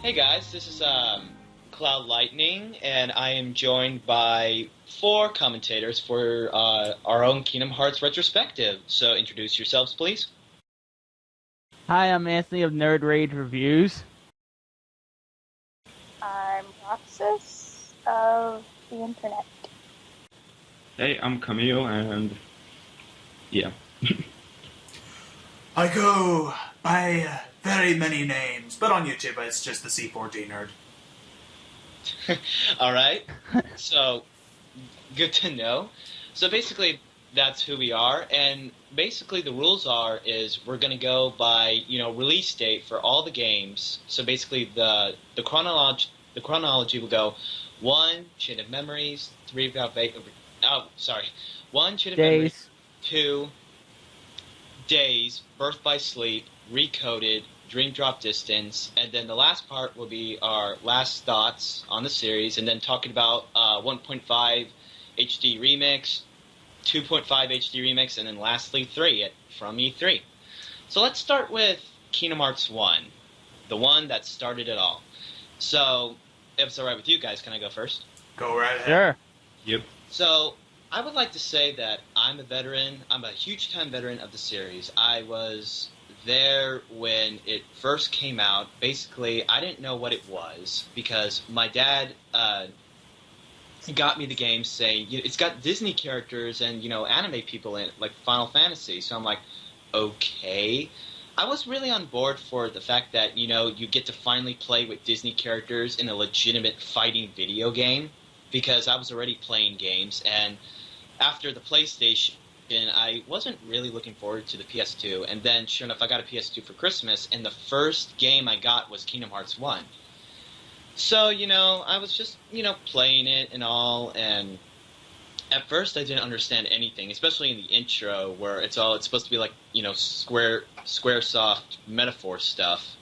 Hey guys, this is CloudLightning, and I am joined by 4 commentators for our own Kingdom Hearts retrospective. So introduce yourselves, please. Hi, I'm Anthony of Nerd Rage Reviews. I'm Roxas of the internet. Hey, I'm Camille, and yeah. I go by very many names, but on YouTube it's just the C4D nerd. Alright, so good to know. So basically, that's who we are, and basically the rules is we're going to go by, release date for all the games. So basically the chronology will go 1, Chain of Memories, 3, 1, Chain of Memories, 2, Days, Birth by Sleep, Recoded, Dream Drop Distance, and then the last part will be our last thoughts on the series, and then talking about 1.5 HD Remix, 2.5 HD Remix, and then lastly 3 from E3. So let's start with Kingdom Hearts 1, the one that started it all. So, if it's alright with you guys, can I go first? Go right ahead. Sure. Yep. So, I would like to say that I'm a veteran. I'm a huge-time veteran of the series. I was there when it first came out. Basically, I didn't know what it was because my dad got me the game saying, it's got Disney characters and, anime people in it, like Final Fantasy. So I'm like, okay. I was really on board for the fact that, you get to finally play with Disney characters in a legitimate fighting video game because I was already playing games, and after the PlayStation, I wasn't really looking forward to the PS2, and then sure enough I got a PS2 for Christmas, and the first game I got was Kingdom Hearts 1. So, I was just, playing it and all, and at first I didn't understand anything, especially in the intro where it's supposed to be like, Squaresoft metaphor stuff.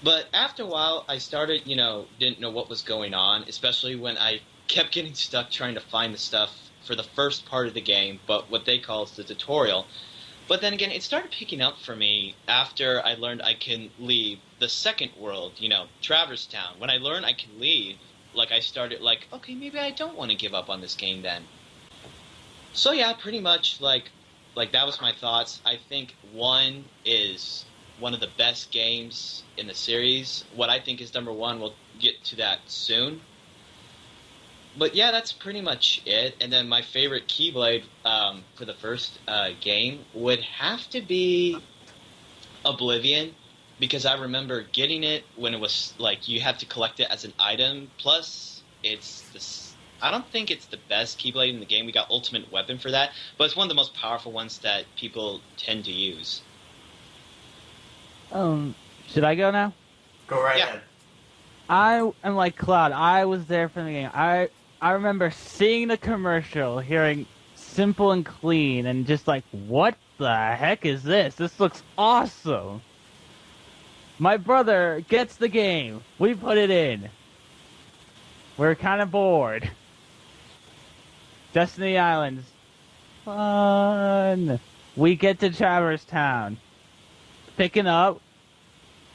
But after a while I started, didn't know what was going on, especially when I kept getting stuck trying to find the stuff for the first part of the game, but what they call is the tutorial. But then again, it started picking up for me after I learned I can leave the second world, Traverse Town. When I learned I can leave, I started okay, maybe I don't want to give up on this game then. So yeah, pretty much, that was my thoughts. I think 1 is one of the best games in the series. What I think is number 1, we'll get to that soon. But yeah, that's pretty much it. And then my favorite Keyblade for the first game would have to be Oblivion, because I remember getting it when it was you have to collect it as an item. Plus, I don't think it's the best Keyblade in the game. We got Ultimate Weapon for that, but it's one of the most powerful ones that people tend to use. Should I go now? Go right ahead. I am like Cloud. I was there from the game. I remember seeing the commercial, hearing simple and clean, and just what the heck is this? This looks awesome. My brother gets the game. We put it in. We're kind of bored. Destiny Islands. Fun. We get to Traverse Town. Picking up.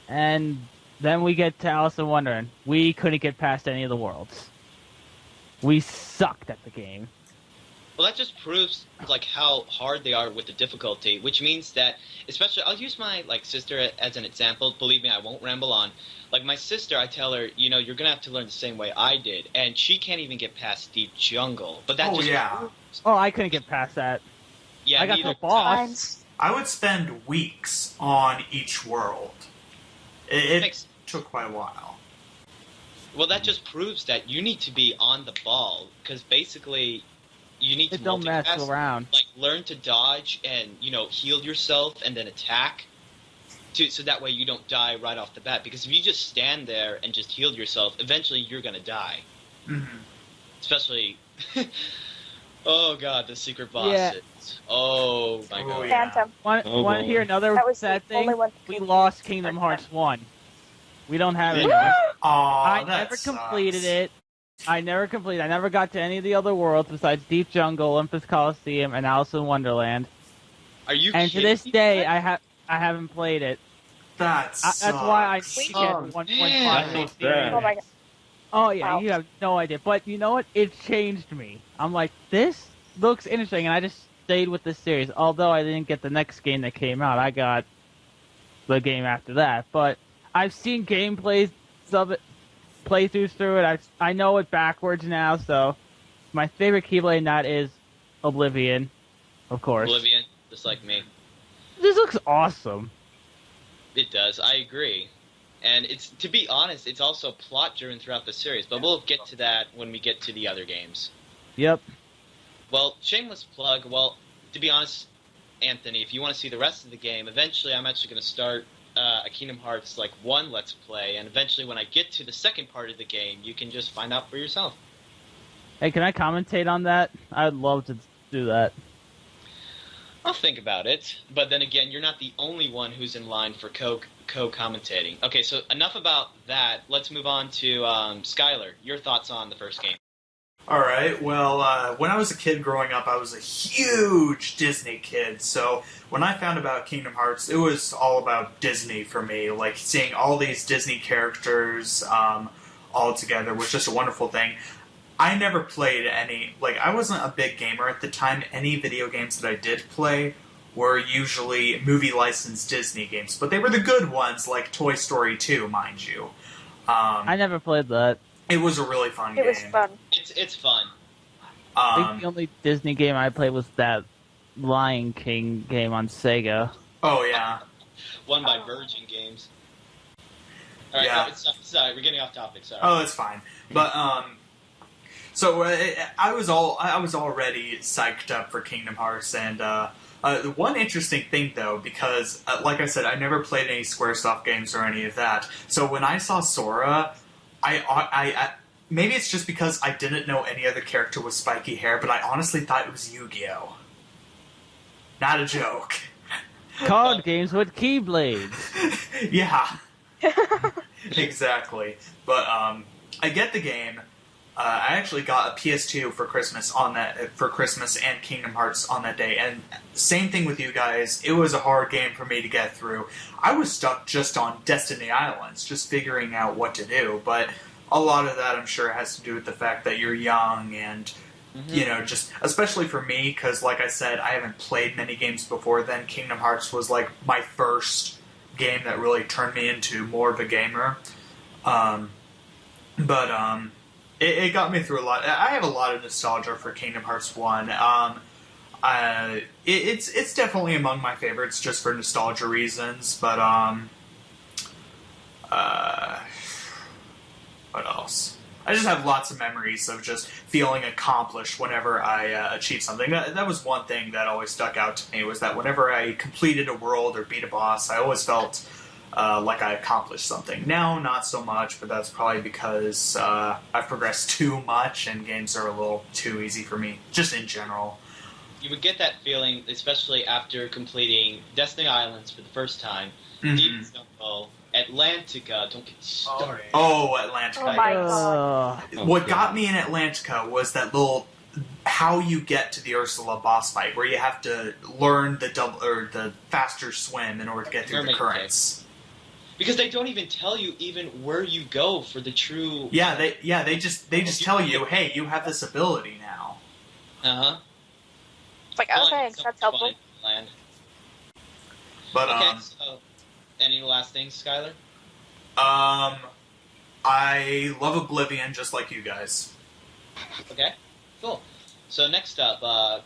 And then we get to Alice in Wonderland. We couldn't get past any of the worlds. We sucked at the game. Well, that just proves how hard they are with the difficulty, which means that, especially, I'll use my sister as an example. Believe me, I won't ramble on. My sister, I tell her, you're gonna have to learn the same way I did, and she can't even get past Deep Jungle. But that Oh, I couldn't get past that. Yeah, I got the boss. I would spend weeks on each world. It took quite a while. Well, that just proves that you need to be on the ball, because basically you need to don't mess around. Learn to dodge and, heal yourself and then attack, so that way you don't die right off the bat. Because if you just stand there and just heal yourself, eventually you're going to die. Mm-hmm. Especially, oh god, the secret bosses. Yeah. Oh my god. Ansem. Want to hear another sad thing? We lost Kingdom Hearts 1. We don't have it anymore. I never completed it. I never got to any of the other worlds besides Deep Jungle, Olympus Coliseum, and Alice in Wonderland. Are you And to kidding this me? day, I haven't played it. That's why I need to get Oh, 1.5 man. experience. Oh my god. Oh yeah, Wow. you have no idea. But you know what? It changed me. I'm like, this looks interesting, and I just stayed with the series. Although I didn't get the next game that came out, I got the game after that. But I've seen gameplays of it, playthroughs through it. I know it backwards now. So my favorite Keyblade in that is Oblivion, of course. Oblivion, just like me. This looks awesome. It does. I agree. And it's, to be honest, it's also plot-driven throughout the series, but we'll get to that when we get to the other games. Yep. Well, shameless plug. Well, to be honest, Anthony, if you want to see the rest of the game, eventually I'm actually going to start a Kingdom Hearts 1 Let's Play, and eventually when I get to the second part of the game, you can just find out for yourself. Hey, can I commentate on that? I'd love to do that. I'll think about it, but then again, you're not the only one who's in line for co-commentating. Okay, so enough about that. Let's move on to Skylar. Your thoughts on the first game? Alright, well, when I was a kid growing up, I was a huge Disney kid, so when I found about Kingdom Hearts, it was all about Disney for me. Like, seeing all these Disney characters all together was just a wonderful thing. I never played any, I wasn't a big gamer at the time. Any video games that I did play were usually movie-licensed Disney games, but they were the good ones, like Toy Story 2, mind you. I never played that. It was a really fun game. It was fun. It's fun. I think the only Disney game I played was that Lion King game on Sega. Oh, yeah. Won by Virgin Games. Alright, Yeah. sorry, we're getting off topic, sorry. Oh, that's fine. But, so I was already psyched up for Kingdom Hearts, and the one interesting thing though, because like I said, I never played any SquareSoft games or any of that. So when I saw Sora, I maybe it's just because I didn't know any other character with spiky hair, but I honestly thought it was Yu-Gi-Oh. Not a joke. Card games with keyblades. Yeah. Exactly. But I get the game. I actually got a PS2 for Christmas and Kingdom Hearts on that day, and same thing with you guys. It was a hard game for me to get through. I was stuck just on Destiny Islands, just figuring out what to do, but a lot of that I'm sure has to do with the fact that you're young and, just, especially for me, because like I said, I haven't played many games before then. Kingdom Hearts was my first game that really turned me into more of a gamer. It got me through a lot. I have a lot of nostalgia for Kingdom Hearts 1. It's definitely among my favorites just for nostalgia reasons, but what else? I just have lots of memories of just feeling accomplished whenever I achieved something. That was one thing that always stuck out to me, was that whenever I completed a world or beat a boss, I always felt like I accomplished something. Now, not so much, but that's probably because I've progressed too much and games are a little too easy for me, just in general. You would get that feeling, especially after completing Destiny Islands for the first time, Mm-hmm. Deep Snow, Atlantica, don't get me started. Oh, Atlantica. Oh my god. What got me in Atlantica was that little how you get to the Ursula boss fight, where you have to learn the faster swim in order to get through the currents. Because they don't even tell you even where you go for the true. Yeah, they just tell you, hey, you have this ability now. It's like, okay, that's helpful. But okay, so any last things, Skylar? I love Oblivion just like you guys. Okay, cool. So next up, how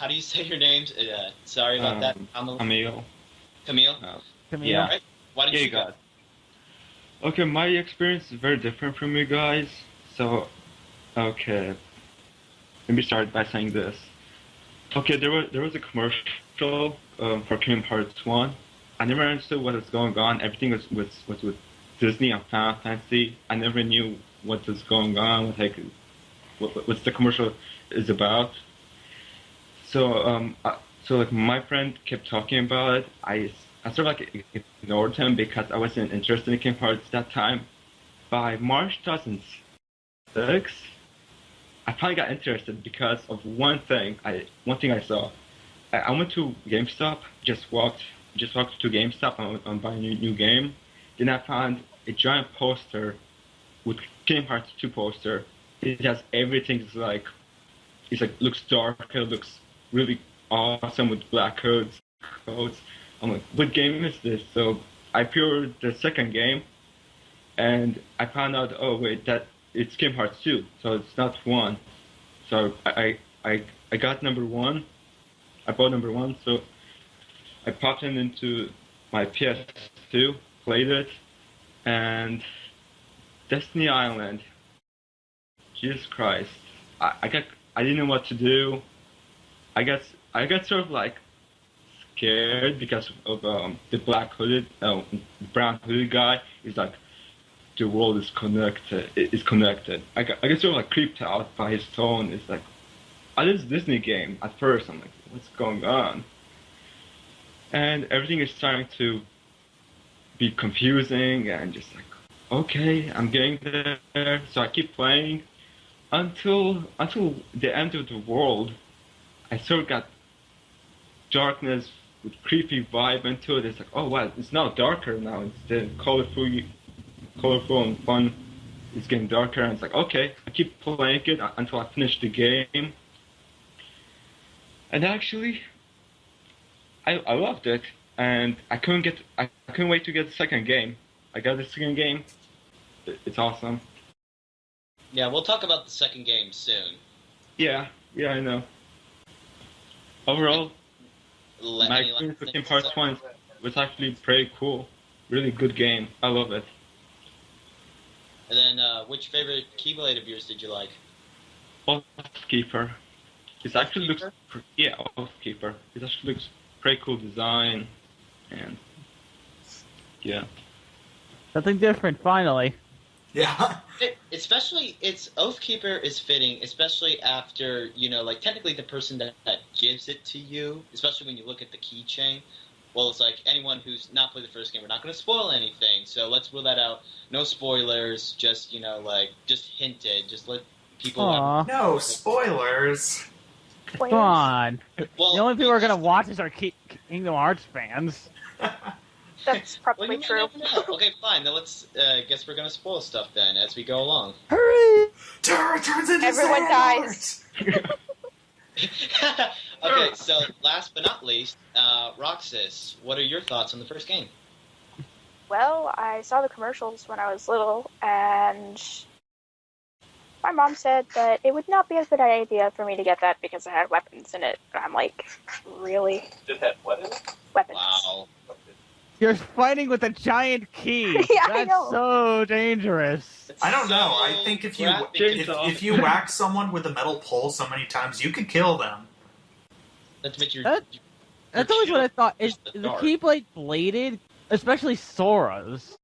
do you say your names? Sorry about that. Camille. Camille? Yeah. Right. Why don't you go? Okay, my experience is very different from you guys. So, okay. Let me start by saying this. Okay, there was a commercial for Kingdom Hearts 1. I never understood what was going on. Everything was with Disney and Final Fantasy. I never knew what was going on, what the commercial is about. So, my friend kept talking about it. I sort of ignored him because I wasn't interested in Kingdom Hearts at that time. By March 2006, I finally got interested because of one thing I saw. I went to GameStop, just walked just walked to GameStop and buy a new game. Then I found a giant poster with Kingdom Hearts 2 poster. It has everything. It's like looks darker, looks really awesome with black coats. I'm like, what game is this? So I pre-ordered the second game, and I found out, oh wait, that it's Kingdom Hearts 2, so it's not 1. So I got number 1. I bought number 1, so I popped it into my PS2, played it, and Destiny Island. Jesus Christ. I didn't know what to do. I got sort of like scared because of the brown hooded guy. He's like, the world is connected. I get sort of like creeped out by his tone. It's like, oh, this is a Disney game. At first, I'm like, what's going on? And everything is starting to be confusing and just like, okay, I'm getting there. So I keep playing until the end of the world. I sort of got darkness with creepy vibe into it. It's like, oh wow, it's now darker now. It's the colorful and fun. It's getting darker, and it's like, okay, I keep playing it until I finish the game. And actually, I loved it, and I couldn't wait to get the second game. I got the second game. It's awesome. Yeah, we'll talk about the second game soon. Yeah, I know. Overall, my experience with Kingdom Hearts 1 was actually pretty cool. Really good game. I love it. And then, which favorite Keyblade of yours did you like? Oathkeeper. It actually looks... Yeah, Oathkeeper. It actually looks pretty cool design. And... yeah. Something different, finally. Yeah. Especially, Oathkeeper is fitting, especially after, like, technically the person that gives it to you, especially when you look at the keychain, well, it's like, anyone who's not played the first game, we're not going to spoil anything, so let's rule that out. No spoilers, just, just hinted, just let people... No spoilers! Come on. Well, the only people who are going to watch this are Kingdom Hearts fans. That's probably you true. never know. Okay, fine. Then let's. Guess we're gonna spoil stuff then as we go along. Hurry! Terra turns into Everyone Saiyan dies. Okay, so last but not least, Roxas. What are your thoughts on the first game? Well, I saw the commercials when I was little, and my mom said that it would not be a good idea for me to get that because it had weapons in it. And I'm like, really? It had what in it? Weapons. Wow. You're fighting with a giant key. Yeah, I That's know. so dangerous. I don't know. So I think if you graphic. if you whack someone with a metal pole so many times, you could kill them. That's what you're. That's always what I thought. Is the the dark. Keyblade bladed? Especially Sora's.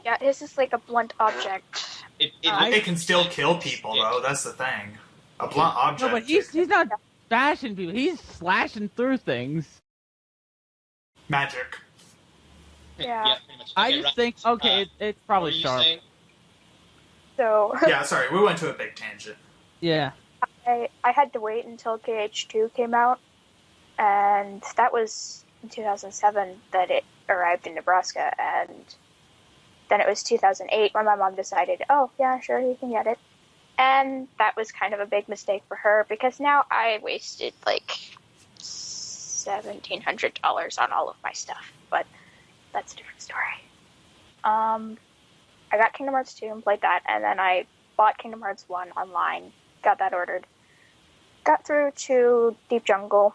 Yeah, this is like a blunt object. It can still kill people, though. That's the thing. A blunt object. No, but he's not bashing people. He's slashing through things. Magic. Yeah. pretty much. I Okay, just think, it's what probably were you sharp. saying? So Yeah, sorry, we went to a big tangent. Yeah. I had to wait until KH2 came out, and that was in 2007 that it arrived in Nebraska, and then it was 2008 when my mom decided, oh, yeah, sure, you can get it. And that was kind of a big mistake for her, because now I wasted, like, $1,700 on all of my stuff, but that's a different story. I got Kingdom Hearts 2 and played that, and then I bought Kingdom Hearts 1 online, got that ordered. Got through to Deep Jungle.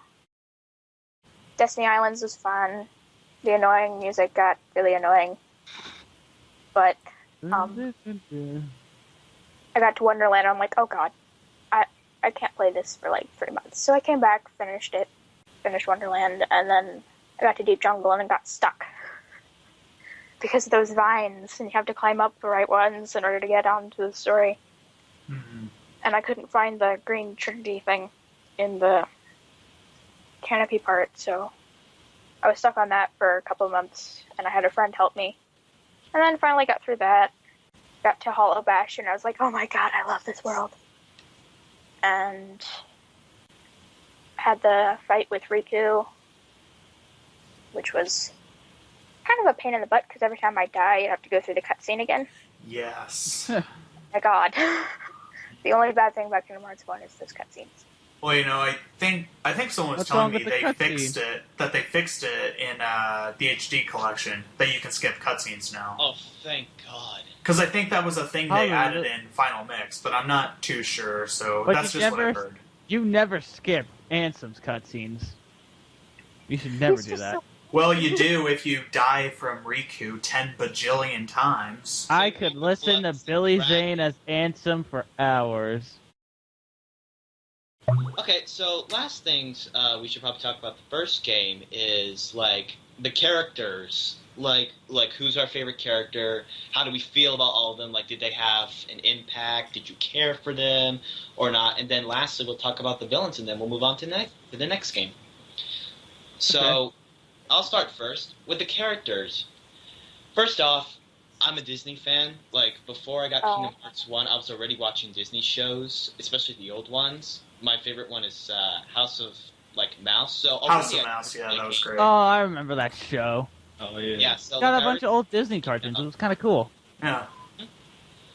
Destiny Islands was fun. The annoying music got really annoying. But, I got to Wonderland, and I'm like, oh god, I can't play this for like 3 months. So I came back, finished Wonderland, and then I got to Deep Jungle and then got stuck. Because of those vines, and you have to climb up the right ones in order to get onto the story. Mm-hmm. And I couldn't find the green Trinity thing in the canopy part, so I was stuck on that for a couple of months, and I had a friend help me. And then finally got through that, got to Hollow Bash, and I was like, oh my god, I love this world. And had the fight with Riku. which was kind of a pain in the butt because every time I die, you have to go through the cutscene again. Yes. My God. The only bad thing about Kingdom Hearts 1 is those cutscenes. Well, I think someone was What's telling wrong me with the they cutscene? fixed it in the HD collection, that you can skip cutscenes now. Oh, thank God. Because I think that was a thing Oh, they really? added in Final Mix, but I'm not too sure, so But that's you just what I never- heard. You never skip Ansem's cutscenes. You should never He's do just that. so- Well, you do if you die from Riku 10 bajillion times. I could listen to Billy Zane as Ansem for hours. Okay, so last things we should probably talk about the first game is like the characters. Like who's our favorite character? How do we feel about all of them? Like, did they have an impact? Did you care for them or not? And then lastly, we'll talk about the villains, and then we'll move on to the next game. So, Okay. I'll start first with the characters. First off, I'm a Disney fan. Like, before I got Kingdom Hearts 1, I was already watching Disney shows, especially the old ones. My favorite one is House of Mouse. So House already of Mouse, yeah, that was great. Oh, I remember that show. Oh yeah. Yeah, so Got like, a bunch of old Disney cartoons. It was kind of cool. Yeah.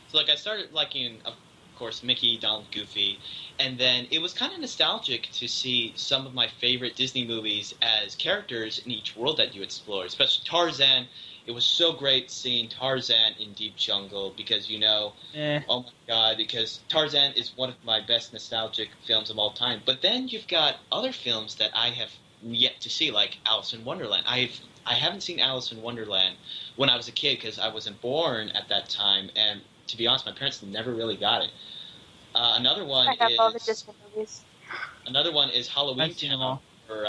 So, like, I started liking, of course, Mickey, Donald, Goofy, and then it was kind of nostalgic to see some of my favorite Disney movies as characters in each world that you explore, especially Tarzan. It was so great seeing Tarzan in Deep Jungle because, oh my God, because Tarzan is one of my best nostalgic films of all time. But then you've got other films that I have yet to see, like Alice in Wonderland. I haven't seen Alice in Wonderland when I was a kid because I wasn't born at that time, and to be honest, my parents never really got it. Another one I have all the is Disney movies. another one is Halloween I've seen them Town all. or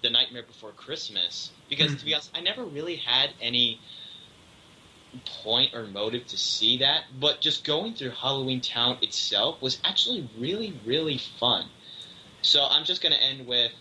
The Nightmare Before Christmas because to be honest, I never really had any point or motive to see that, but just going through Halloween Town itself was actually really, really fun. So I'm just going to end with,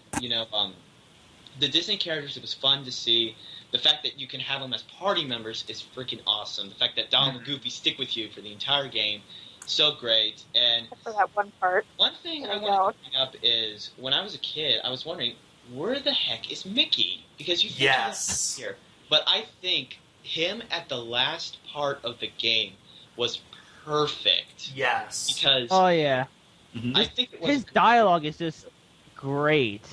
the Disney characters. It was fun to see. The fact that you can have them as party members is freaking awesome. The fact that Donald and Goofy stick with you for the entire game, so great. And Except for that one part. one thing I want to bring up is when I was a kid, I was wondering, where the heck is Mickey? Because you think Yes. he was here. But I think him at the last part of the game was perfect. Yes. Because Oh yeah, I think it was his dialogue is just great.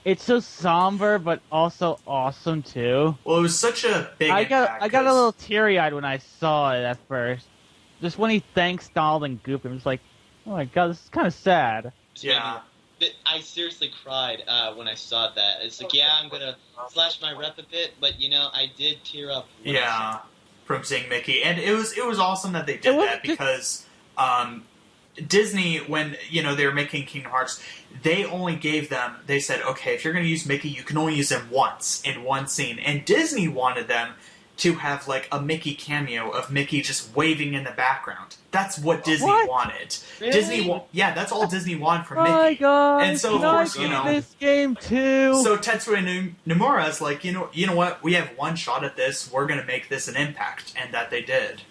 It's so somber, but also awesome too. Well, it was such a big I impact. got a little teary-eyed when I saw it at first. Just when he thanks Donald and Goofy, I'm just like, oh my God, this is kind of sad. Yeah. I seriously cried when I saw that. It's like, yeah, I'm gonna slash my rep a bit, but I did tear up. When I Yeah. saw it. From seeing Mickey. And it was awesome that they did was that just- because Disney, when they were making Kingdom Hearts, they said, okay, if you're going to use Mickey, you can only use him once in one scene. And Disney wanted them to have like a Mickey cameo of Mickey just waving in the background. That's what Disney What? wanted. Really? that's all Disney wanted from My Mickey. God, And so, of can course, I beat this game too. So Tetsuya Nomura is like, you know what? We have one shot at this. We're going to make this an impact, and that they did.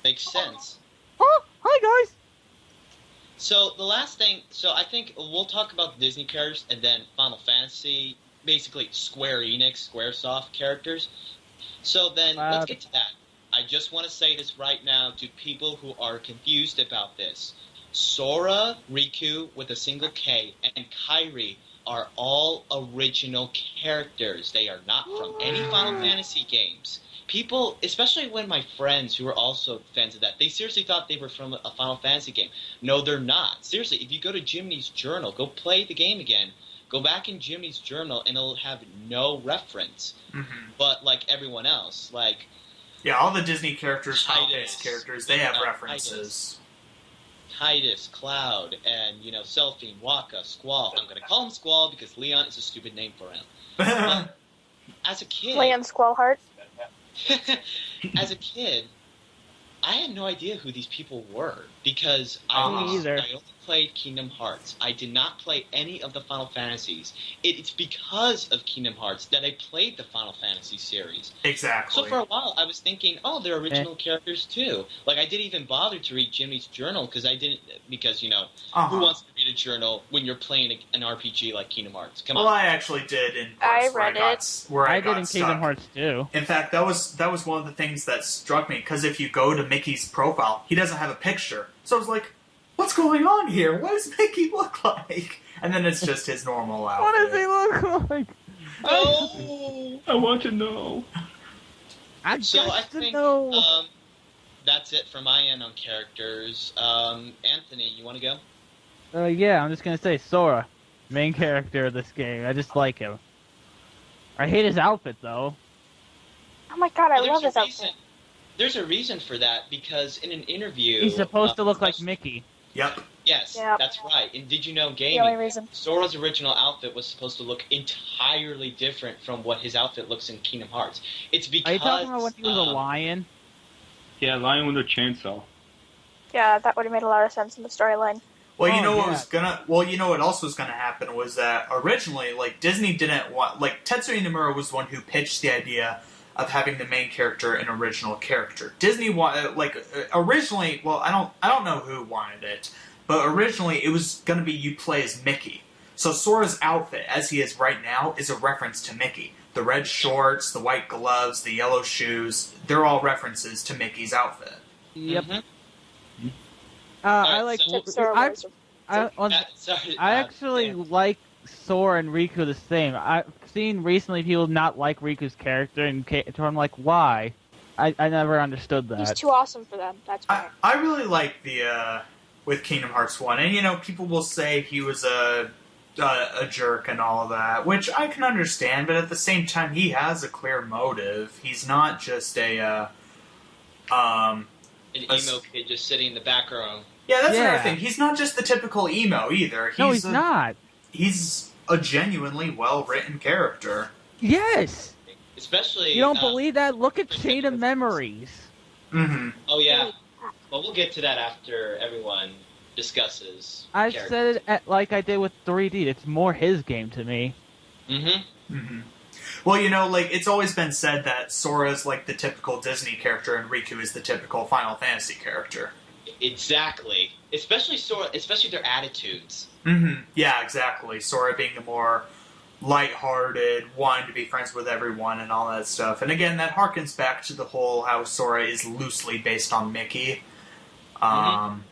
Makes sense. Oh, hi guys. So the last thing, I think we'll talk about the Disney characters and then Final Fantasy, basically Square Enix, Squaresoft characters. So then let's get to that. I just want to say this right now to people who are confused about this. Sora, Riku with a single K, and Kairi are all original characters. They are not from any Final Fantasy games. People, especially when my friends who are also fans of that, they seriously thought they were from a Final Fantasy game. No, they're not. Seriously, if you go to Jiminy's Journal, go play the game again, go back in Jiminy's Journal, and it'll have no reference. Mm-hmm. But like everyone else, like... Yeah, all the Disney characters, Final Titus, Fantasy characters, they have Titus. references. Titus, Cloud, and, Selphine, Waka, Squall. I'm going to call him Squall because Leon is a stupid name for him. But as a kid... Leon Squallheart. As a kid, I had no idea who these people were because Me I either. only played Kingdom Hearts. I did not play any of the Final Fantasies. It's because of Kingdom Hearts that I played the Final Fantasy series. Exactly. So for a while, I was thinking, oh, they're original characters too. Like I didn't even bother to read Jimmy's journal because I didn't, because who Uh-huh. wants to read a journal when you're playing an RPG like Kingdom Hearts. Come Well, on. I actually did in I parts where I read got it. where I I did got in stuck. Kingdom Hearts too. In fact, that was one of the things that struck me, because if you go to Mickey's profile, he doesn't have a picture. So I was like, what's going on here? What does Mickey look like? And then it's just his normal outfit. What does he look like? Oh! I want to know. I So I got to think know. that's it for my end on characters. Anthony, you want to go? Yeah, I'm just gonna say Sora, main character of this game. I just like him. I hate his outfit though. Oh my god, I Well, love there's his a outfit. reason. There's a reason for that, because in an interview... He's supposed to look like especially- Mickey. Yep. Yes, Yep. that's right. And did you know The only gaming, reason. Sora's original outfit was supposed to look entirely different from what his outfit looks in Kingdom Hearts. It's because... Are you talking about when he was a lion? Yeah, Lion with a chainsaw. Yeah, that would have made a lot of sense in the storyline. Well, Oh, you know what yeah. was gonna. Well, you know what else was gonna happen was that originally, like, Disney didn't want. Like, Tetsuya Nomura was the one who pitched the idea of having the main character an original character. Disney wanted, originally. Well, I don't know who wanted it, but originally it was gonna be you play as Mickey. So Sora's outfit, as he is right now, is a reference to Mickey. The red shorts, the white gloves, the yellow shoes—they're all references to Mickey's outfit. Yep. Mhm. I like. so- Sora I, was- Sorry, I actually Dan. like Sora and Riku the same. I've seen recently people not like Riku's character, and so I'm like, why? I never understood that. He's too awesome for them. That's why. I really like the with Kingdom Hearts 1, and you know, people will say he was a jerk and all of that, which I can understand, but at the same time, he has a clear motive. He's not just An emo kid just sitting in the background. yeah, that's Yeah. another thing. He's not just the typical emo either. No, he's not. He's a genuinely well-written character. Yes. Especially... You don't believe that? Look at Chain of Memories. Mm-hmm. Oh, yeah. Well, we'll get to that after everyone discusses I've characters. said it like I did with 3D. It's more his game to me. Mm-hmm. Mm-hmm. Well, you know, like, it's always been said that Sora's like the typical Disney character and Riku is the typical Final Fantasy character. Exactly. Especially Sora, especially their attitudes. Mm-hmm. Yeah, exactly. Sora being the more lighthearted, wanting to be friends with everyone and all that stuff. And again, that harkens back to the whole how Sora is loosely based on Mickey. And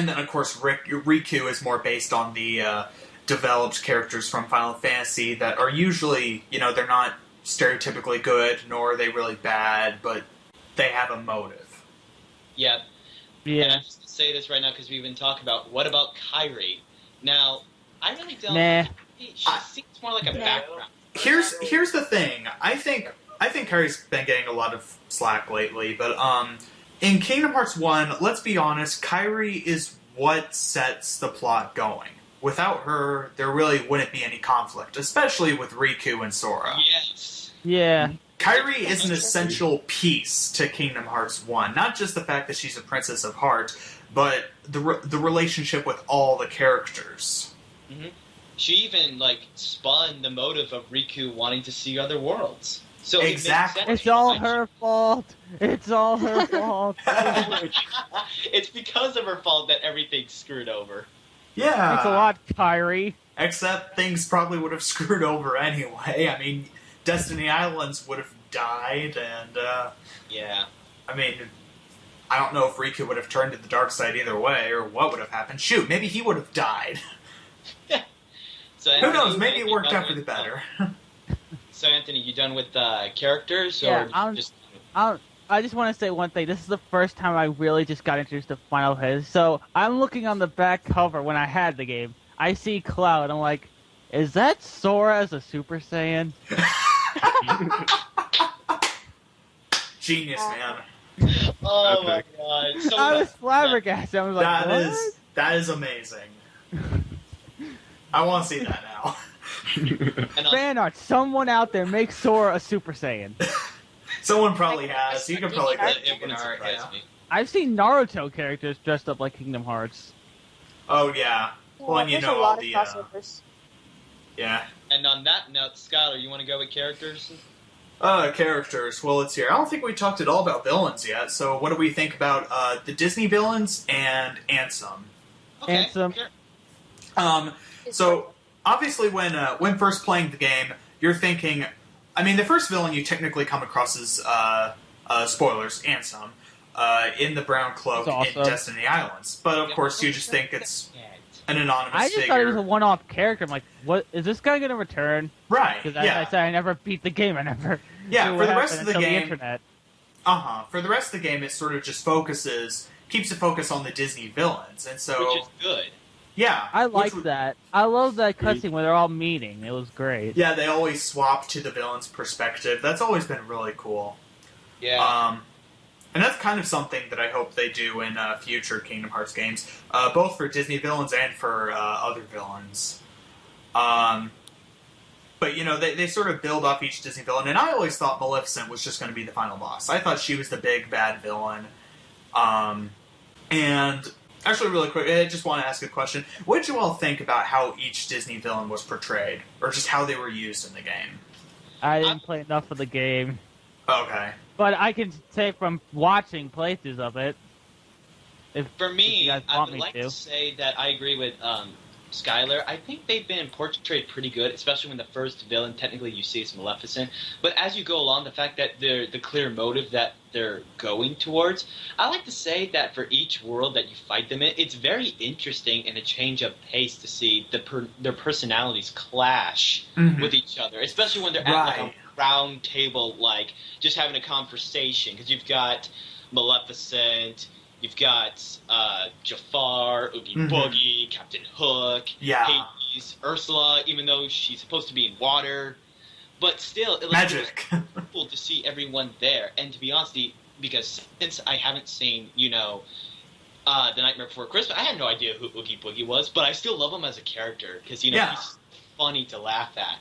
then, of course, Riku is more based on the developed characters from Final Fantasy that are usually, you know, they're not stereotypically good, nor are they really bad, but they have a motive. Yeah. And Yeah. I'm just going to say this right now because we've been talking about, what about Kairi? Now, I really don't... Nah. She seems more like a background. Here's the thing. I think Kairi's been getting a lot of slack lately, but in Kingdom Hearts 1, let's be honest, Kairi is what sets the plot going. Without her, there really wouldn't be any conflict, especially with Riku and Sora. Yes. Yeah. Kairi is an essential piece to Kingdom Hearts 1. Not just the fact that she's a Princess of Heart, but the relationship with all the characters. Mm-hmm. She even, spun the motive of Riku wanting to see other worlds. So it makes Exactly. sense. It's all her fault. It's all her fault. It's because of her fault that everything's screwed over. Yeah. Thanks a lot, Kyrie. Except things probably would have screwed over anyway. I mean, Destiny Islands would have died, and, Yeah. I mean, I don't know if Riku would have turned to the dark side either way, or what would have happened. Shoot, maybe he would have died. So Who Anthony, knows, maybe it you worked done out for the with, better. So Anthony, you done with characters? Yeah, or I'm- just... I just want to say one thing. This is the first time I really just got introduced to Final Fantasy. So I'm looking on the back cover when I had the game. I see Cloud. I'm like, is that Sora as a Super Saiyan? Genius, man. Oh my Epic. god. So I was flabbergasted. I was like, That what? that is amazing. I want to see that now. And Fan art. Someone out there make Sora a Super Saiyan. Someone probably has. You could probably get it wouldn't surprise yeah. me. I've seen Naruto characters dressed up like Kingdom Hearts. Oh, yeah. Well, and you there's know a lot all of the, crossovers. yeah. And on that note, Skylar, you want to go with characters? Characters. Well, let's hear. I don't think we talked at all about villains yet, so what do we think about the Disney villains and Ansem? Okay. Ansem. sure. So obviously, when first playing the game, you're thinking. I mean, the first villain you technically come across is spoilers, Ansem, in the brown cloak in Destiny Islands. But of course, you just think it's an anonymous I just figure. thought he was a one-off character. I'm like, what is this guy going to return? Right? Because as I said, I never beat the game. I never. Yeah, knew for what the rest of happened the until game. internet. For the rest of the game, it sort of just keeps a focus on the Disney villains, and so which is good. Yeah, I like that. I love that cutscene where they're all meeting. It was great. Yeah, they always swap to the villain's perspective. That's always been really cool. Yeah. And that's kind of something that I hope they do in future Kingdom Hearts games, both for Disney villains and for other villains. But, they sort of build up each Disney villain, and I always thought Maleficent was just going to be the final boss. I thought she was the big, bad villain. And... Actually, really quick, I just want to ask a question. What did you all think about how each Disney villain was portrayed? Or just how they were used in the game? I didn't play enough of the game. Okay. But I can say from watching playthroughs of it, For me, you guys I want would me like to. to say that I agree with Skylar. I think they've been portrayed pretty good, especially when the first villain, technically you see is Maleficent. But as you go along, the fact that they're the clear motive that they're going towards, I like to say that for each world that you fight them in, it's very interesting and a change of pace to see their personalities clash with each other, especially when they're at like a round table, like just having a conversation, because you've got Maleficent, you've got Jafar, Oogie Boogie, Captain Hook, Hades, Ursula, even though she's supposed to be in water. But still, it Magic. was cool to see everyone there. And to be honest, because since I haven't seen, The Nightmare Before Christmas, I had no idea who Oogie Boogie was, but I still love him as a character, because, he's funny to laugh at.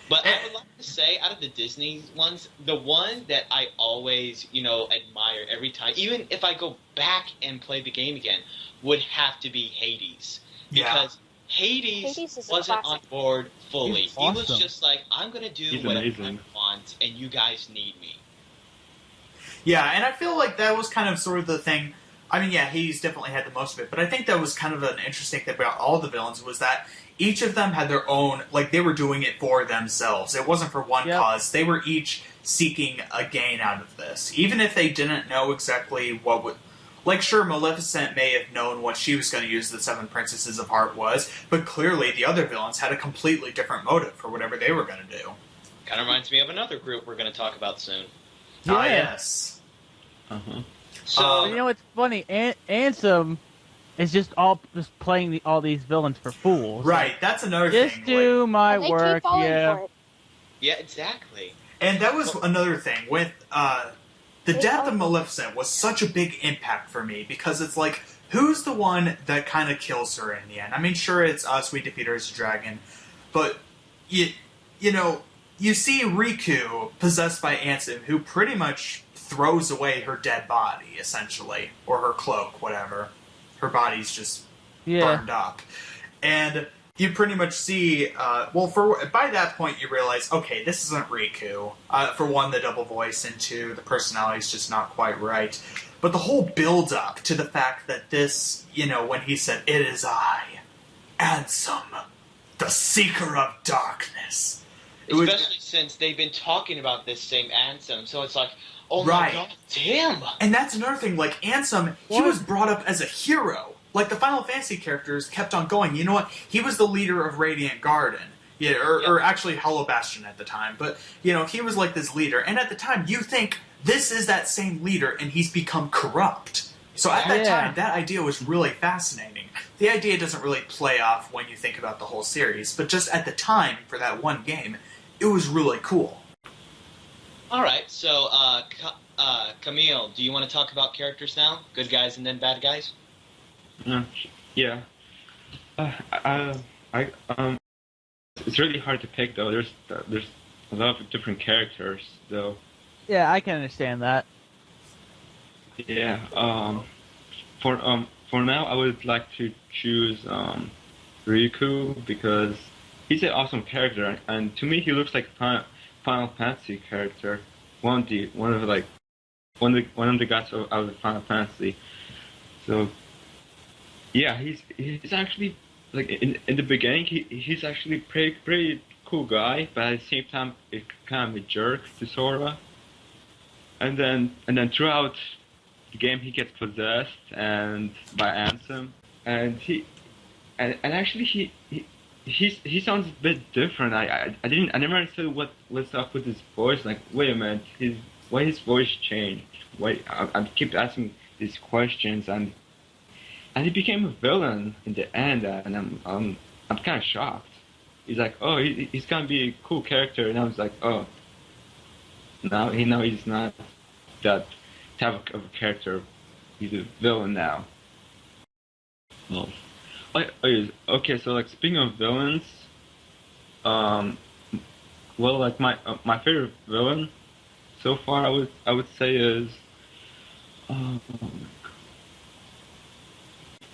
But I would like to say, out of the Disney ones, the one that I always, admire every time, even if I go back and play the game again, would have to be Hades. Because Hades wasn't on board fully. He's awesome. He was just like, I'm going to do whatever I want, and you guys need me. Yeah, and I feel like that was kind of sort of the thing. I mean, Hades definitely had the most of it, but I think that was kind of an interesting thing about all the villains was that each of them had their own, like, they were doing it for themselves. It wasn't for one cause. They were each seeking a gain out of this. Even if they didn't know exactly what would... Like, sure, Maleficent may have known what she was going to use the Seven Princesses of Heart was, but clearly the other villains had a completely different motive for whatever they were going to do. Kind of reminds me of another group we're going to talk about soon. Yeah. Ah, yes. So, it's funny. Ansem is just playing all these villains for fools. Right, that's another thing. Just do my work, For it. Yeah, exactly. And that was another thing. With the death of Maleficent was such a big impact for me, because it's like, who's the one that kind of kills her in the end? I mean, sure, it's us, we defeat her as a dragon, but, you see Riku possessed by Ansem, who pretty much throws away her dead body, essentially, or her cloak, whatever. Her body's just burned up. And you pretty much see, by that point you realize, okay, this isn't Riku. For one, the double voice, and two, the personality's just not quite right. But the whole build-up to the fact that this, when he said, "It is I, Ansem, the Seeker of Darkness." Especially since they've been talking about this same Ansem, so it's like, oh my god, damn! And that's another thing, like, Ansem, he was brought up as a hero. Like, the Final Fantasy characters kept on going. You know what? He was the leader of Radiant Garden. Or actually Hollow Bastion at the time. But, he was like this leader. And at the time, you think, this is that same leader, and he's become corrupt. So at that time, that idea was really fascinating. The idea doesn't really play off when you think about the whole series, but just at the time, for that one game, it was really cool. Alright, so, Camille, do you want to talk about characters now? Good guys and then bad guys? Yeah. It's really hard to pick, though. There's a lot of different characters, though. Yeah, I can understand that. Yeah. For now, I would like to choose Riku, because he's an awesome character, and to me, he looks like a Final Fantasy character. One of the gods of the Final Fantasy. So, yeah, he's actually like in the beginning, he's actually pretty cool guy, but at the same time, it's kind of a jerk to Sora. And then throughout the game, he gets possessed and by Ansem, and actually he sounds a bit different. I never understood what's up with his voice. Like, wait a minute, why his voice changed? Why I keep asking these questions, and he became a villain in the end, and I'm kind of shocked. He's like, oh, he's gonna be a cool character, and I was like, oh, now he's not that type of a character. He's a villain now. Well, okay, so like speaking of villains, well, like my favorite villain so far, I would say is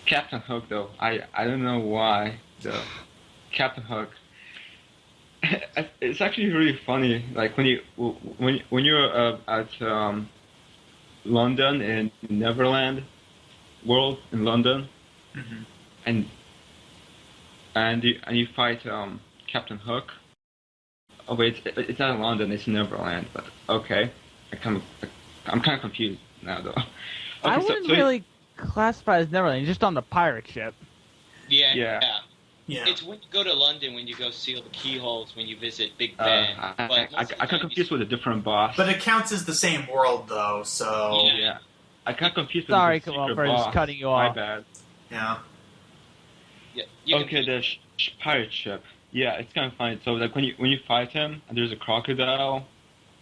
Captain Hook. Though I don't know why though. Captain Hook. It's actually really funny. Like when you're at London in Neverland World in London, mm-hmm. and you fight Captain Hook. Oh wait, it's not in London. It's Neverland. But okay, I'm kind of confused now though. Okay, I wouldn't really classify as Neverland. Just on the pirate ship. Yeah. It's when you go to London, when you go seal the keyholes, when you visit Big Ben. I got confused with a different boss. But it counts as the same world, though, so... Yeah. I got confused with the secret boss. Sorry, just cutting you off. My bad. Yeah. Okay, the pirate ship. Yeah, it's kind of funny. So, like, when you fight him, and there's a crocodile,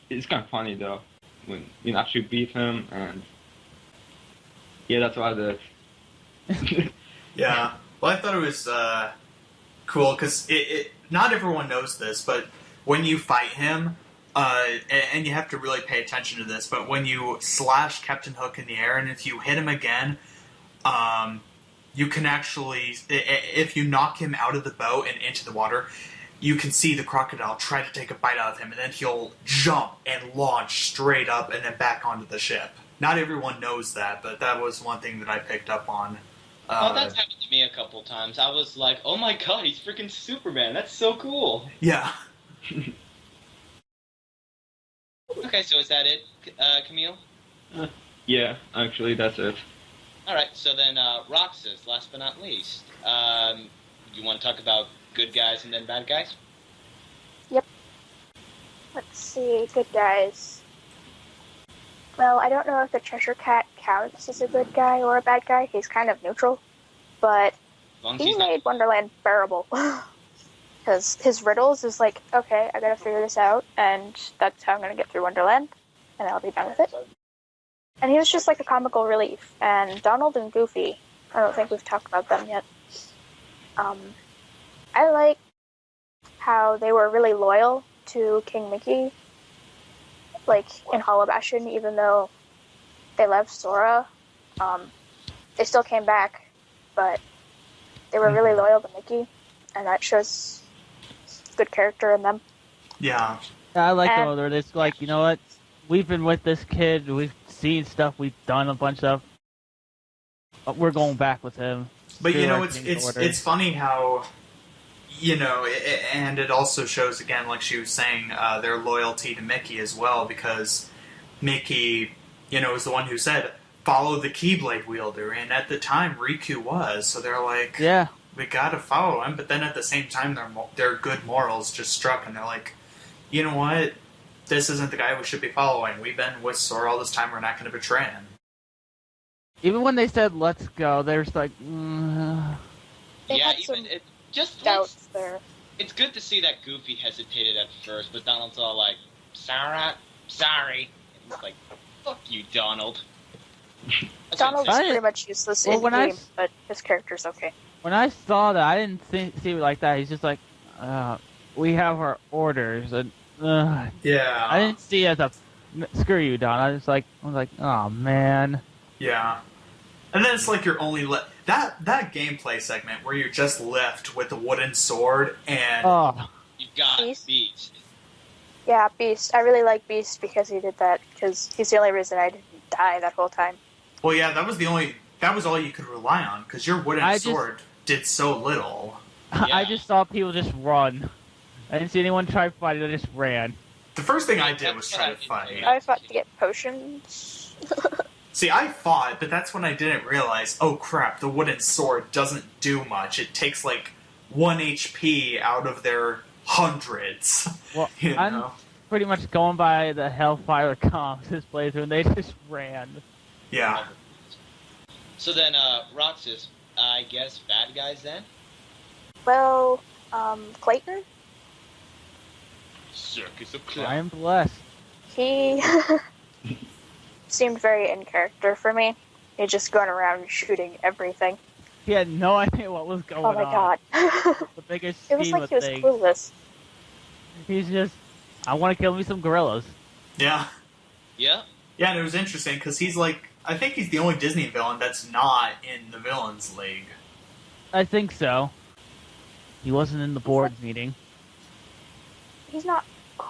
it's kind of funny, though. When you actually beat him, and... Yeah, that's what I did. Yeah. Well, I thought it was... cool, because it not everyone knows this, but when you fight him, and you have to really pay attention to this, but when you slash Captain Hook in the air, and if you hit him again, you can actually, if you knock him out of the boat and into the water, you can see the crocodile try to take a bite out of him, and then he'll jump and launch straight up and then back onto the ship. Not everyone knows that, but that was one thing that I picked up on. That's happened to me a couple times. I was like, oh my god, he's freaking Superman. That's so cool. Yeah. Okay, so is that it, Camille? Yeah, actually, that's it. Alright, so then Roxas, last but not least. You want to talk about good guys and then bad guys? Yep. Let's see, good guys. Well, I don't know if the Cheshire Cat counts as a good guy or a bad guy. He's kind of neutral. But he made Wonderland bearable. Because his riddles is like, okay, I gotta figure this out, and that's how I'm gonna get through Wonderland, and I'll be done with it. And he was just like a comical relief. And Donald and Goofy, I don't think we've talked about them yet. I like how they were really loyal to King Mickey, like in Hollow Bastion, even though they left Sora. They still came back, but they were really loyal to Mickey, and that shows good character in them. Yeah. I like them. They're just like, you know what? We've been with this kid. We've seen stuff. We've done a bunch of stuff. We're going back with him. But you know, it's funny how, you know, and it also shows again, like she was saying, their loyalty to Mickey as well, because Mickey, you know, is the one who said, follow the Keyblade wielder, and at the time Riku was, so they're like, yeah, we gotta follow him, but then at the same time their good morals just struck, and they're like, you know what, this isn't the guy we should be following. We've been with Sora all this time, we're not gonna betray him. Even when they said let's go, they were just like, yeah, even it just doubts there. It's good to see that Goofy hesitated at first, but Donald's all like, Sora, sorry. And he's like, fuck you, Donald. Donald's pretty much useless in the game, but his character's okay. When I saw that, I didn't see it like that. He's just like, we have our orders, and yeah. I didn't see it as a screw you, Don. I was like, oh man. Yeah. And then it's like you're only that gameplay segment where you're just left with the wooden sword and you got Beast. Yeah, Beast. I really like Beast because he did that, because he's the only reason I didn't die that whole time. Well, yeah, that was all you could rely on, because your wooden sword did so little. I just saw people just run. I didn't see anyone try fighting, they just ran. The first thing I did was try to fight. I fought to get potions. See, I fought, but that's when I didn't realize, oh crap, the wooden sword doesn't do much. It takes like 1 HP out of their hundreds. Well, you know? I'm pretty much going by the Hellfire comps this playthrough, and they just ran. Yeah. So then, Roxas, I guess bad guys then? Well, Clayton, Circus of I Clowns. am blessed. he seemed very in character for me. He's just going around shooting everything. He had no idea what was going Oh on. my god. The biggest It was scheme like of he was things. clueless. He's just, I want to kill me some gorillas. Yeah. Yeah? Yeah, and it was interesting, because he's like, I think he's the only Disney villain that's not in the Villains League. I think so. He wasn't in the board meeting. He's not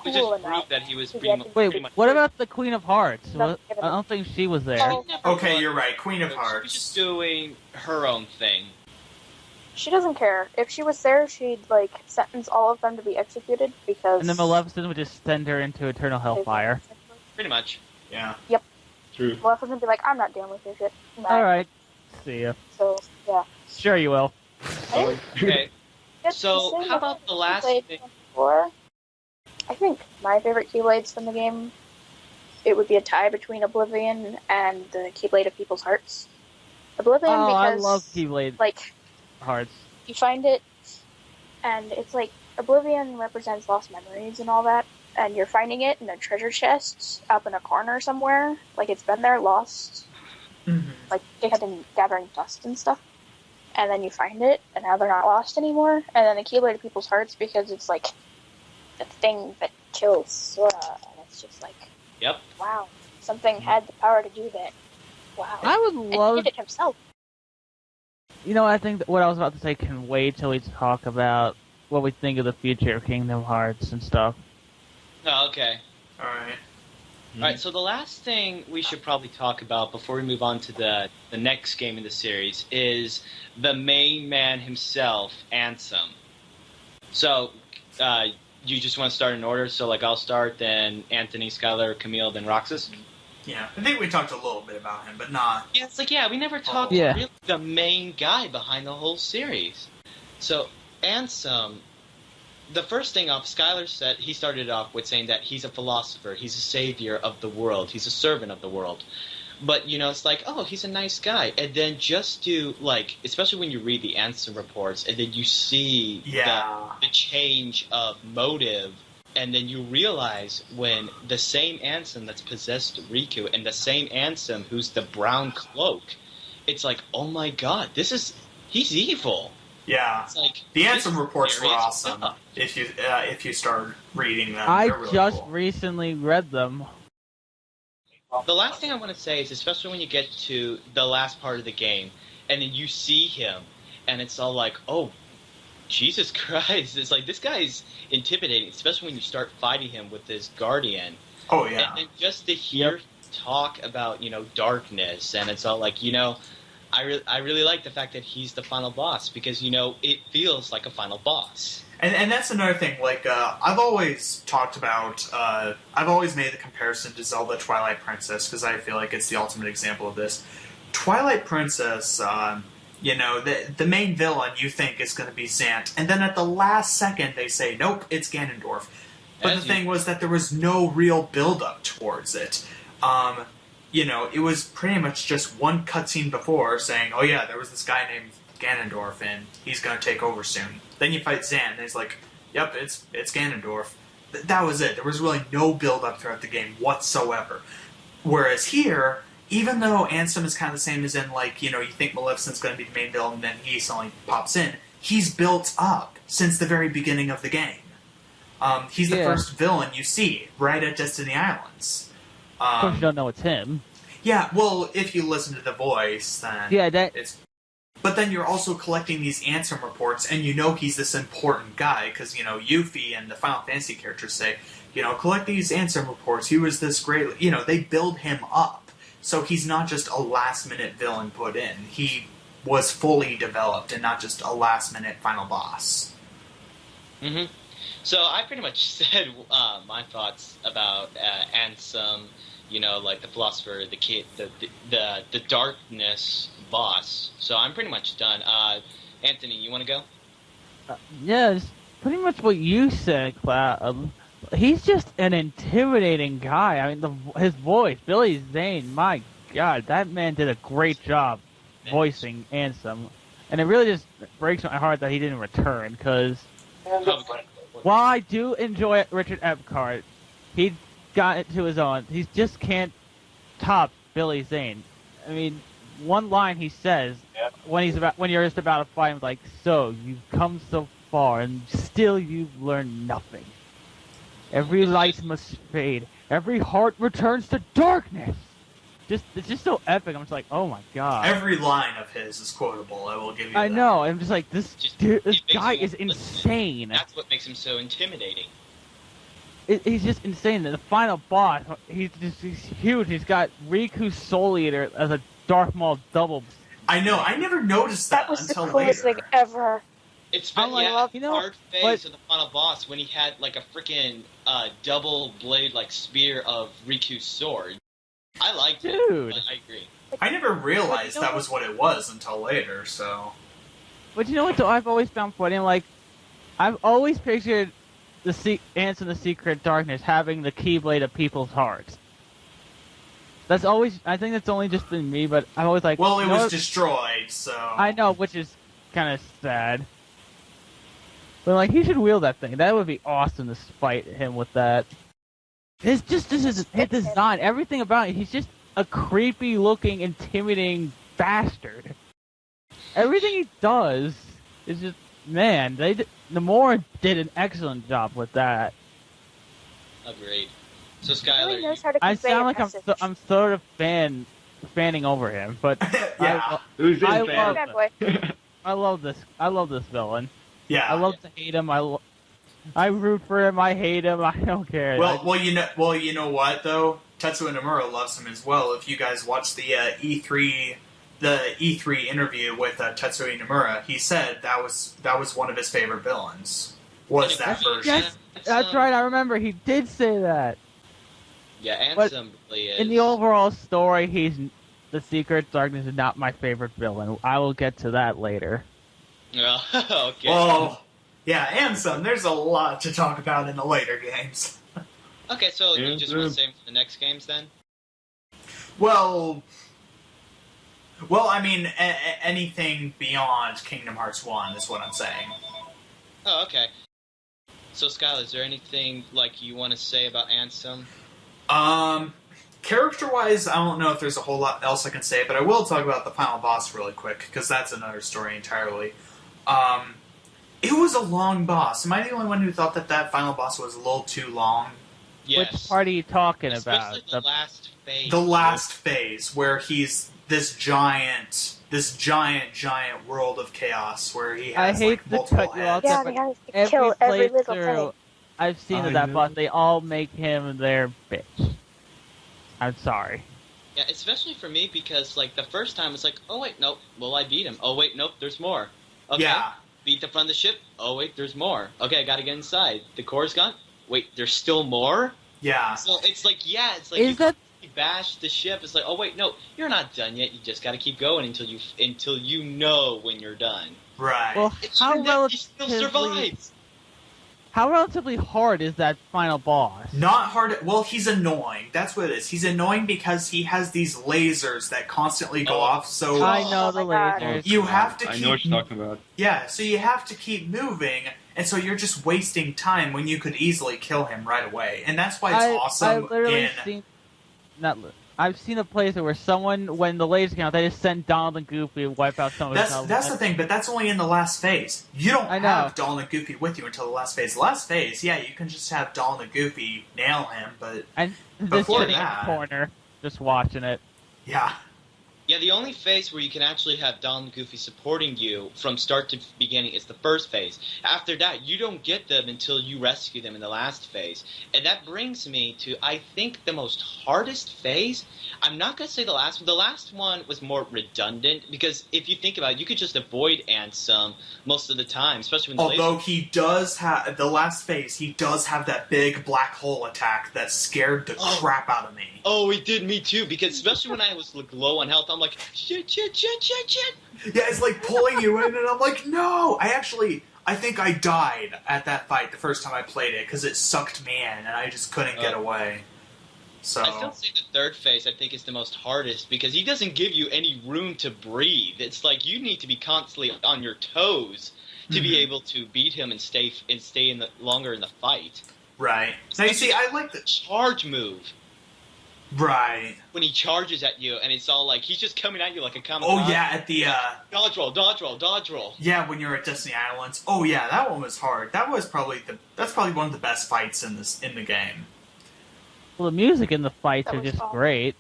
We just cool enough. proved that he was to pretty, get pretty Wait, much... what about the Queen of Hearts? No, I don't think she was there. Oh. Okay, you're right, Queen of She was Hearts. just doing her own thing. She doesn't care. If she was there, she'd, like, sentence all of them to be executed because... And then Maleficent would just send her into eternal hellfire. Pretty much. Yeah. True. Maleficent would be like, I'm not dealing with your shit. Bye. Alright, see ya. So, yeah. Sure you will. Okay. It's So, the same how with about the last Keyblade thing? before. I think my favorite Keyblades from the game, it would be a tie between Oblivion and the Keyblade of People's Hearts. Oblivion Oh, I because, love Keyblade like, Hearts. you find it, and it's like, Oblivion represents lost memories and all that, and you're finding it in a treasure chest up in a corner somewhere, like it's been there, lost, Mm-hmm. like they had been gathering dust and stuff, and then you find it, and now they're not lost anymore, and then the Keyblade of People's Hearts, because it's like, the thing that kills Sora, and it's just like, Yep. wow, something had the power to do that. Wow. I would And he love... did it himself. You know, I think that what I was about to say can wait till we talk about what we think of the future of Kingdom Hearts and stuff. Oh, okay. Alright. Alright, so the last thing we should probably talk about before we move on to the next game in the series is the main man himself, Ansem. So, you just want to start in order? So, like, I'll start, then Anthony, Skylar, Camille, then Roxas? Yeah. I think we talked a little bit about him, but not... Yeah, it's like, yeah, we never talked Yeah. really the main guy behind the whole series. So, Ansem, the first thing off, Skylar said, he started off with saying that he's a philosopher, he's a savior of the world, he's a servant of the world. But, you know, it's like, oh, he's a nice guy. And then just to, like, especially when you read the Ansem reports, and then you see Yeah. the change of motive, and then you realize when the same Ansem that's possessed Riku and the same Ansem who's the brown cloak, it's like, oh my god, he's evil. Yeah. It's like, The this Ansem is reports were serious awesome. stuff. If you start reading them, I they're really just cool. recently read them. The last thing I want to say is, especially when you get to the last part of the game, and then you see him, and it's all like, oh, Jesus Christ. It's like, this guy's intimidating, especially when you start fighting him with this guardian. Oh yeah. And just to hear talk about, you know, darkness, and it's all like, you know, I really like the fact that he's the final boss, because, you know, it feels like a final boss. And that's another thing, like, I've always talked about, I've always made the comparison to Zelda Twilight Princess, because I feel like it's the ultimate example of this. Twilight Princess, you know, the main villain you think is going to be Zant, and then at the last second they say, nope, it's Ganondorf. But the thing was that there was no real build-up towards it. You know, it was pretty much just one cutscene before saying, oh yeah, there was this guy named Ganondorf, and he's going to take over soon. Then you fight Zant, and he's like, yep, it's Ganondorf. That was it. There was really no build-up throughout the game whatsoever. Whereas here, even though Ansem is kind of the same as in, like, you know, you think Maleficent's going to be the main villain, and then he suddenly pops in, he's built up since the very beginning of the game. He's the first villain you see right at Destiny Islands. Of course, you don't know it's him. Yeah, well, if you listen to the voice, then it's... But then you're also collecting these Ansem reports, and you know he's this important guy, because, you know, Yuffie and the Final Fantasy characters say, you know, collect these Ansem reports, he was this great... You know, they build him up. So he's not just a last-minute villain put in. He was fully developed and not just a last-minute final boss. Mm-hmm. So I pretty much said my thoughts about Ansem, like the philosopher, the kid, the darkness boss. So I'm pretty much done. Anthony, you want to go? Yeah, it's pretty much what you said, Cloud. He's just an intimidating guy. I mean, his voice, Billy Zane, my God, that man did a great job voicing Ansem. And it really just breaks my heart that he didn't return, because while I do enjoy Richard Epcar, he got it to his own. He just can't top Billy Zane. I mean, one line he says when you're just about to fight him, like, "So you've come so far, and still you've learned nothing. Every light must fade. Every heart returns to darkness." It's just so epic. I'm just like, oh my God. Every line of his is quotable. I will give you that. I know. I'm just like, this guy is insane. That's what makes him so intimidating. He's just insane. The final boss, he's huge. He's got Riku's Soul Eater as a Darth Maul double. I know. I never noticed that was until the coolest later. thing ever. It's I'm been like, hard phase of the final boss when he had like a freaking double blade like spear of Riku's sword. I liked it. Dude. But I agree. I never realized But you know that was what it was until later, so... But you know what, though, I've always found funny? Like, I've always pictured Ansem the Secret Darkness having the Keyblade of people's hearts. That's always... I think that's only just been me, but I'm always like... Well, it was destroyed, so... I know, which is kind of sad. But, like, he should wield that thing. That would be awesome to fight him with that. It's just his design, everything about it. He's just a creepy-looking, intimidating bastard. Everything he does is just, man. Nomura did an excellent job with that. Agreed. So He really Skylar, knows how to I convey sound a like message. I'm sort of fanning over him, but Yeah. Who's I in love- Bad boy. I love this villain. Yeah. I love to hate him. I root for him. I hate him. I don't care. Well, you know what though? Tetsuya Nomura loves him as well. If you guys watch the E3 interview with Tetsuya Nomura, he said that was one of his favorite villains. Was that version? Yes, that's right. I remember he did say that. Yeah, But Ansem really is. In the overall story, the Secret Darkness is not my favorite villain. I will get to that later. Oh, okay. Well, yeah, Ansem. There's a lot to talk about in the later games. Okay, so you just want to save for the next games then? Well, I mean, anything beyond Kingdom Hearts 1 is what I'm saying. Oh, okay. So Skylar, is there anything like you want to say about Ansem? Character-wise, I don't know if there's a whole lot else I can say, but I will talk about the final boss really quick, because that's another story entirely. It was a long boss. Am I the only one who thought that final boss was a little too long? Yes. Which part are you talking Especially about? the last phase. The last phase, where he's this giant world of chaos, where he I has hate like to multiple cut you off heads. Yeah, but and he has to kill every little thing. I've seen I that know. boss. They all make him their bitch. I'm sorry. Yeah, especially for me because like the first time it's like, oh wait, nope, well I beat him. Oh wait, nope, there's more. Okay, Yeah. beat the front of the ship. Oh wait, there's more. Okay, I gotta get inside. The core's gone. Wait, there's still more. Yeah. So it's like, yeah, it's like Is you that- bash the ship. It's like, oh wait, no, you're not done yet. You just gotta keep going until you know when you're done. Right. Well, It how turned out he still relatively survives. hard is that final boss? Not hard. Well, he's annoying. That's what it is. He's annoying because he has these lasers that constantly go Oh. off. So I know the Oh my God. lasers. you have to I keep. know what you're talking about. Yeah. So you have to keep moving, and so you're just wasting time when you could easily kill him right away. And that's why it's awesome. I've literally in seen I've seen a playthrough where someone, when the lasers count, they just send Donald and Goofy and wipe out some of that's the thing, but that's only in the last phase. You don't I know. have Donald and Goofy with you until the last phase. The last phase, yeah, you can just have Donald and Goofy nail him, but And just Before sitting in that- the corner, just watching it. yeah. Yeah, the only phase where you can actually have Donald and Goofy supporting you from start to beginning is the first phase. After that, you don't get them until you rescue them in the last phase. And that brings me to, I think, the most hardest phase. I'm not going to say the last one. The last one was more redundant, because if you think about it, you could just avoid Ansem most of the time, especially when the Although he does have, the last phase, he does have that big black hole attack that scared the crap out of me. Oh, it did me too, because especially when I was low on health, I'm like, shit. Yeah, it's like pulling you in, and I'm like, no! I think I died at that fight the first time I played it, because it sucked me in, and I just couldn't get away. So I still say the third phase, I think, is the most hardest, because he doesn't give you any room to breathe. It's like you need to be constantly on your toes to be able to beat him and stay longer in the fight. Right. Now, you see, I like the charge move. Right. When he charges at you, and it's all like, he's just coming at you like a Commentators. Oh, yeah, at the, Dodge roll. Yeah, when you're at Destiny Islands. Oh, yeah, that one was hard. That's probably one of the best fights in the game. Well, the music in the fights are just great.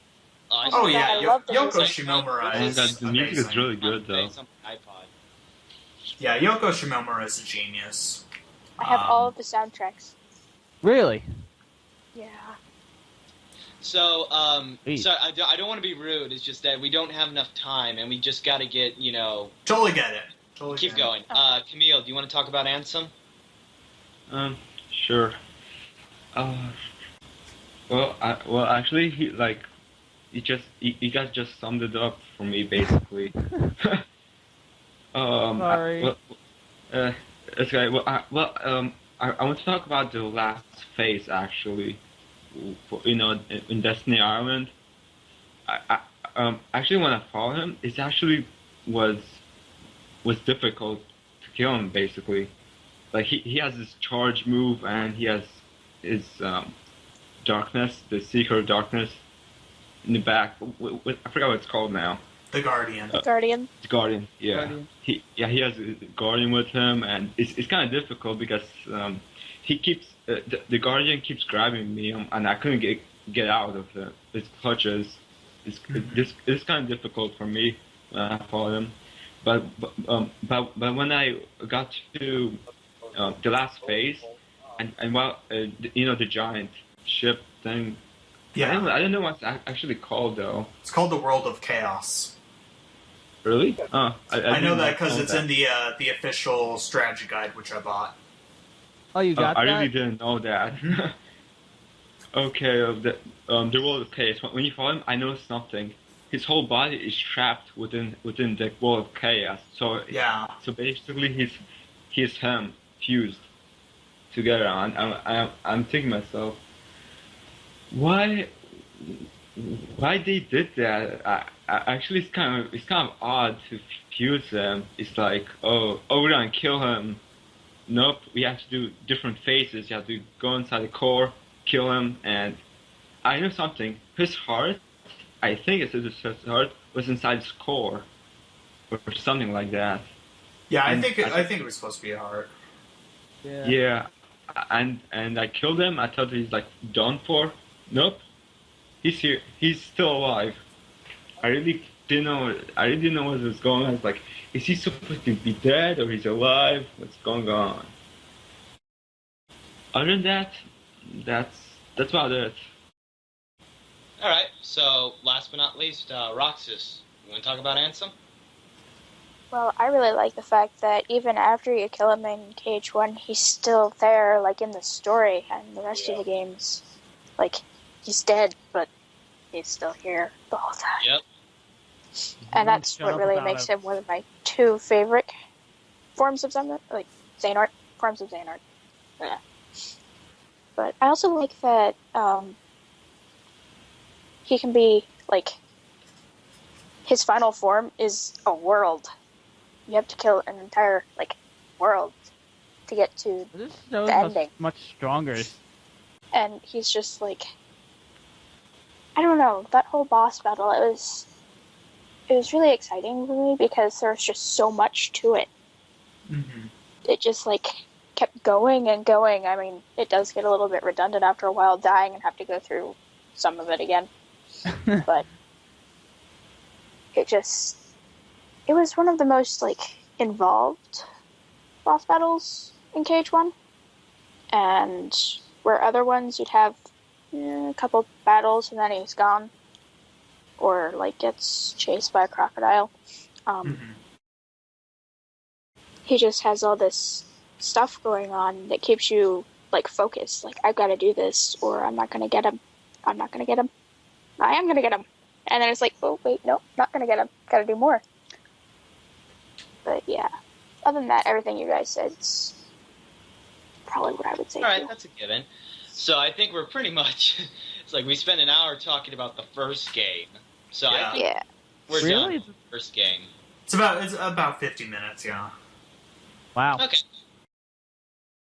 Oh, yeah, I love the Yoko music. Shimomura The music is really good, though. Yeah, Yoko Shimomura is a genius. I have all of the soundtracks. Really? Yeah. So, sorry, I don't want to be rude. It's just that we don't have enough time, and we just got to get, Totally get it. Keep going. Camille, do you want to talk about Ansem? Sure. Actually, you guys just summed it up for me, basically. Sorry. It's okay. I want to talk about the last phase, actually. In Destiny Island. Actually, when I fought him, it actually was difficult to kill him, basically. Like, he has this charge move, and he has his darkness, the Seeker of Darkness, in the back. I forgot what it's called now. The Guardian. Guardian. The Guardian, yeah. Guardian. He has a Guardian with him, and it's kind of difficult because he keeps the Guardian keeps grabbing me, and I couldn't get out of his clutches. It's kind of difficult for me when I fought him, but when I got to the last phase, and while the giant ship thing. Yeah. I don't know what's actually called, though. It's called the World of Chaos. Really? I know that because it's in the official strategy guide, which I bought. Oh, you got I that? really didn't know that. Okay, the World of Chaos. When you follow him, I noticed something. His whole body is trapped within the World of Chaos. So yeah. So basically, he's him fused together. And I'm thinking to myself, why they did that? Actually, it's kind of odd to fuse them. It's like, oh, we're gonna kill him. Nope, we have to do different phases. You have to go inside the core, kill him, and I know something. His heart, I think it's his heart, was inside his core, or something like that. Yeah, I think it was supposed to be a heart. Yeah, and I killed him. I thought he's like done for. Nope, he's here. He's still alive. I really didn't know what was going on. It's like, is he supposed to be dead or he's alive? What's going on? Other than that, that's about it. All right. So last but not least, Roxas, you want to talk about Ansem? Well, I really like the fact that even after you kill him in KH1, he's still there, like, in the story, and the rest of the games, like, he's dead, but he's still here the whole time. Yep. And that's what really makes him one of my two favorite forms of Xehanort, like, forms of Xehanort. Yeah. But I also like that, he can be, like, his final form is a world. You have to kill an entire, like, world to get to This the shows ending. much stronger. And he's just, like, I don't know, that whole boss battle, it was really exciting for me because there was just so much to it. Mm-hmm. It just, like, kept going and going. I mean, it does get a little bit redundant after a while, dying and have to go through some of it again. But it was one of the most, like, involved boss battles in KH1. And where other ones you'd have a couple battles and then he's gone. Or, like, gets chased by a crocodile. He just has all this stuff going on that keeps you, like, focused. Like, I've got to do this, or I'm not going to get him. I'm not going to get him. I am going to get him. And then it's like, oh, wait, no, not going to get him. Got to do more. But, yeah. Other than that, everything you guys said is probably what I would say. All right, too. that's a given. So I think we're pretty much... It's like we spent an hour talking about the first game. So I think we're done with the first game. It's about 50 minutes, yeah. Wow. Okay.